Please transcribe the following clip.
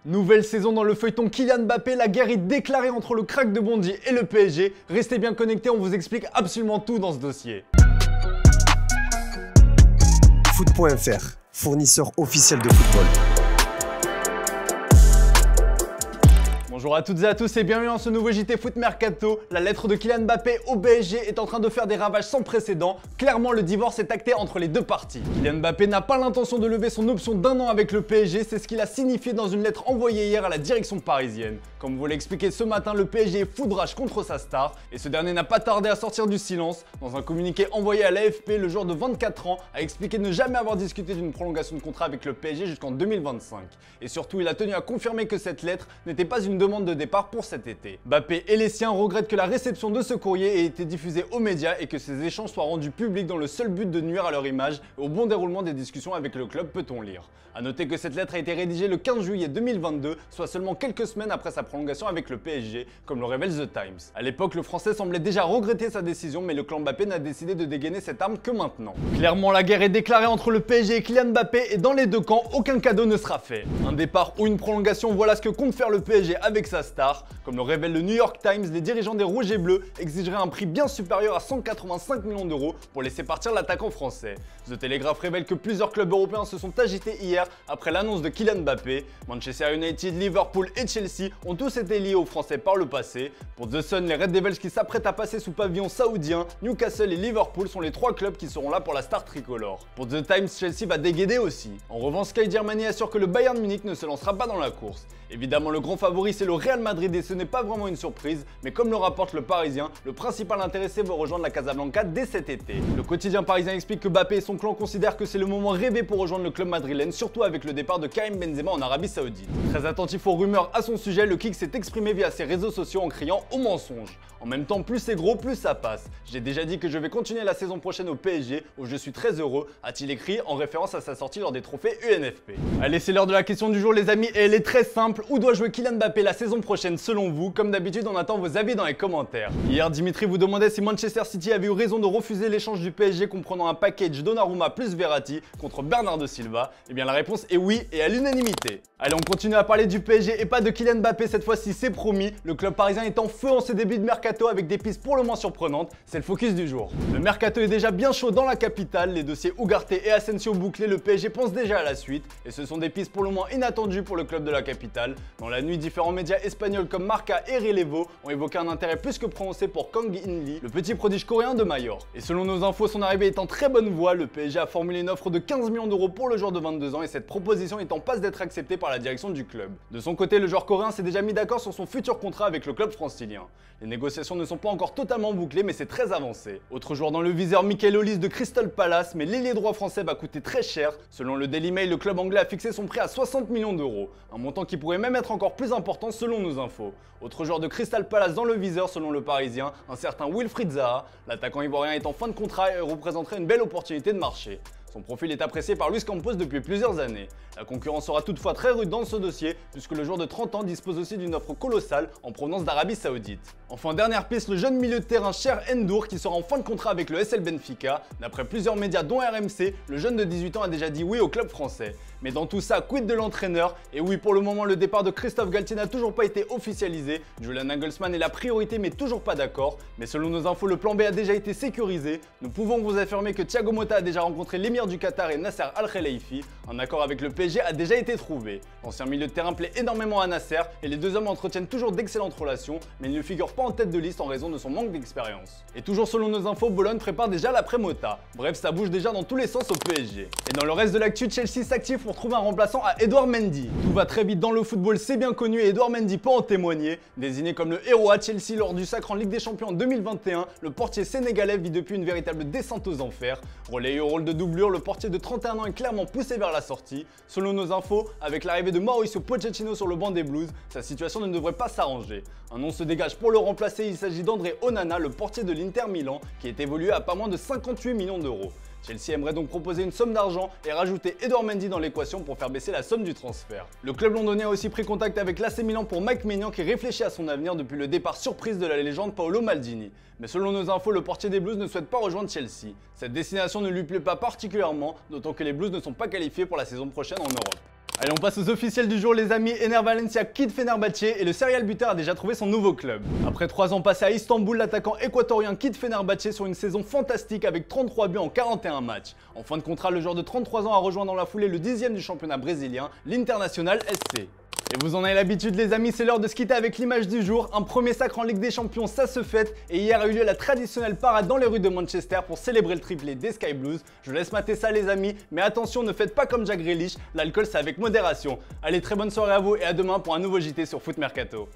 Nouvelle saison dans le feuilleton Kylian Mbappé, la guerre est déclarée entre le crack de Bondy et le PSG. Restez bien connectés, on vous explique absolument tout dans ce dossier. Foot.fr, fournisseur officiel de football. Bonjour à toutes et à tous et bienvenue dans ce nouveau JT Foot Mercato. La lettre de Kylian Mbappé au PSG est en train de faire des ravages sans précédent. Clairement, le divorce est acté entre les deux parties. Kylian Mbappé n'a pas l'intention de lever son option d'1 an avec le PSG, c'est ce qu'il a signifié dans une lettre envoyée hier à la direction parisienne. Comme vous l'avez expliqué ce matin, le PSG est fou de rage contre sa star et ce dernier n'a pas tardé à sortir du silence. Dans un communiqué envoyé à l'AFP, le joueur de 24 ans a expliqué ne jamais avoir discuté d'une prolongation de contrat avec le PSG jusqu'en 2025. Et surtout, il a tenu à confirmer que cette lettre n'était pas une demande de départ pour cet été. Mbappé et les siens regrettent que la réception de ce courrier ait été diffusée aux médias et que ces échanges soient rendus publics dans le seul but de nuire à leur image et au bon déroulement des discussions avec le club, peut-on lire. A noter que cette lettre a été rédigée le 15 juillet 2022, soit seulement quelques semaines après sa prolongation avec le PSG, comme le révèle The Times. A l'époque, le Français semblait déjà regretter sa décision, mais le clan Mbappé n'a décidé de dégainer cette arme que maintenant. Clairement, la guerre est déclarée entre le PSG et Kylian Mbappé et dans les deux camps, aucun cadeau ne sera fait. Un départ ou une prolongation, voilà ce que compte faire le PSG avec sa star. Comme le révèle le New York Times, les dirigeants des Rouges et Bleus exigeraient un prix bien supérieur à 185 millions d'euros pour laisser partir l'attaquant français. The Telegraph révèle que plusieurs clubs européens se sont agités hier après l'annonce de Kylian Mbappé. Manchester United, Liverpool et Chelsea ont tous été liés aux Français par le passé. Pour The Sun, les Red Devils qui s'apprêtent à passer sous pavillon saoudien, Newcastle et Liverpool sont les trois clubs qui seront là pour la star tricolore. Pour The Times, Chelsea va déguaider aussi. En revanche, Sky Germany assure que le Bayern Munich ne se lancera pas dans la course. Évidemment, le grand favori c'est le Real Madrid et ce n'est pas vraiment une surprise, mais comme le rapporte le Parisien, le principal intéressé va rejoindre la Casablanca dès cet été. Le quotidien parisien explique que Mbappé et son clan considèrent que c'est le moment rêvé pour rejoindre le club madrilène, surtout avec le départ de Karim Benzema en Arabie Saoudite. Très attentif aux rumeurs à son sujet, le Kick s'est exprimé via ses réseaux sociaux en criant au mensonge. En même temps, plus c'est gros, plus ça passe. J'ai déjà dit que je vais continuer la saison prochaine au PSG, où je suis très heureux, a-t-il écrit en référence à sa sortie lors des trophées UNFP. Allez, c'est l'heure de la question du jour les amis, et elle est très simple. Où doit jouer Kylian Mbappé la saison prochaine selon vous? Comme d'habitude, on attend vos avis dans les commentaires. Hier, Dimitri vous demandait si Manchester City avait eu raison de refuser l'échange du PSG comprenant un package Donnarumma plus Verratti contre Bernardo Silva. Eh bien la réponse est oui et à l'unanimité. Allez, on continue à parler du PSG et pas de Kylian Mbappé cette fois-ci, c'est promis. Le club parisien est en feu en ce début de mercato avec des pistes pour le moins surprenantes. C'est le focus du jour. Le mercato est déjà bien chaud dans la capitale. Les dossiers Ugarte et Asensio bouclés, le PSG pense déjà à la suite. Et ce sont des pistes pour le moins inattendues pour le club de la capitale. Dans la nuit, différents médias espagnols comme Marca et Relevo ont évoqué un intérêt plus que prononcé pour Kang In Lee, le petit prodige coréen de Majorque. Et selon nos infos, son arrivée est en très bonne voie. Le PSG a formulé une offre de 15 millions d'euros pour le joueur de 22 ans et cette proposition est en passe d'être acceptée par la direction du club. De son côté, le joueur coréen s'est déjà mis d'accord sur son futur contrat avec le club francilien. Les négociations ne sont pas encore totalement bouclées, mais c'est très avancé. Autre joueur dans le viseur, Michael Olise de Crystal Palace, mais l'ailier droit français va coûter très cher. Selon le Daily Mail, le club anglais a fixé son prix à 60 millions d'euros, un montant qui pourrait même être encore plus important selon nos infos. Autre joueur de Crystal Palace dans le viseur, selon le Parisien, un certain Wilfried Zaha. L'attaquant ivoirien est en fin de contrat et représenterait une belle opportunité de marché. Son profil est apprécié par Luis Campos depuis plusieurs années. La concurrence sera toutefois très rude dans ce dossier, puisque le joueur de 30 ans dispose aussi d'une offre colossale en provenance d'Arabie Saoudite. Enfin, dernière piste, le jeune milieu de terrain Cher N'Dour qui sera en fin de contrat avec le SL Benfica. D'après plusieurs médias dont RMC, le jeune de 18 ans a déjà dit oui au club français. Mais dans tout ça, quid de l'entraîneur? Et oui, pour le moment, le départ de Christophe Galtier n'a toujours pas été officialisé. Julian Nagelsmann est la priorité, mais toujours pas d'accord. Mais selon nos infos, le plan B a déjà été sécurisé. Nous pouvons vous affirmer que Thiago Motta a déjà rencontré l'émir du Qatar et Nasser Al-Khelaifi. Un accord avec le PSG a déjà été trouvé. L'ancien milieu de terrain plaît énormément à Nasser et les deux hommes entretiennent toujours d'excellentes relations, mais il ne figure pas en tête de liste en raison de son manque d'expérience. Et toujours selon nos infos, Bologne prépare déjà l'après-Motta. Bref, ça bouge déjà dans tous les sens au PSG. Et dans le reste de l'actu, Chelsea s'active pour trouver un remplaçant à Edouard Mendy. Tout va très vite dans le football, c'est bien connu et Edouard Mendy peut en témoigner. Désigné comme le héros à Chelsea lors du sacre en Ligue des Champions en 2021, le portier sénégalais vit depuis une véritable descente aux enfers. Relayé au rôle de doublure, le portier de 31 ans est clairement poussé vers la sortie. Selon nos infos, avec l'arrivée de Mauricio Pochettino sur le banc des Blues, sa situation ne devrait pas s'arranger. Un nom se dégage pour le remplacer, il s'agit d'André Onana, le portier de l'Inter Milan, qui est évolué à pas moins de 58 millions d'euros. Chelsea aimerait donc proposer une somme d'argent et rajouter Edouard Mendy dans l'équation pour faire baisser la somme du transfert. Le club londonien a aussi pris contact avec l'AC Milan pour Mike Maignan qui réfléchit à son avenir depuis le départ surprise de la légende Paolo Maldini. Mais selon nos infos, le portier des Blues ne souhaite pas rejoindre Chelsea. Cette destination ne lui plaît pas particulièrement, d'autant que les Blues ne sont pas qualifiés pour la saison prochaine en Europe. Allez, on passe aux officiels du jour les amis. Ener Valencia quitte Fenerbahçe et le serial buteur a déjà trouvé son nouveau club. Après 3 ans passés à Istanbul, l'attaquant équatorien quitte Fenerbahçe sur une saison fantastique avec 33 buts en 41 matchs. En fin de contrat, le joueur de 33 ans a rejoint dans la foulée le 10e du championnat brésilien, l'Internacional SC. Et vous en avez l'habitude les amis, c'est l'heure de se quitter avec l'image du jour. Un premier sacre en Ligue des Champions, ça se fête. Et hier a eu lieu la traditionnelle parade dans les rues de Manchester pour célébrer le triplé des Sky Blues. Je laisse mater ça les amis, mais attention, ne faites pas comme Jack Grealish, l'alcool c'est avec modération. Allez, très bonne soirée à vous et à demain pour un nouveau JT sur Foot Mercato.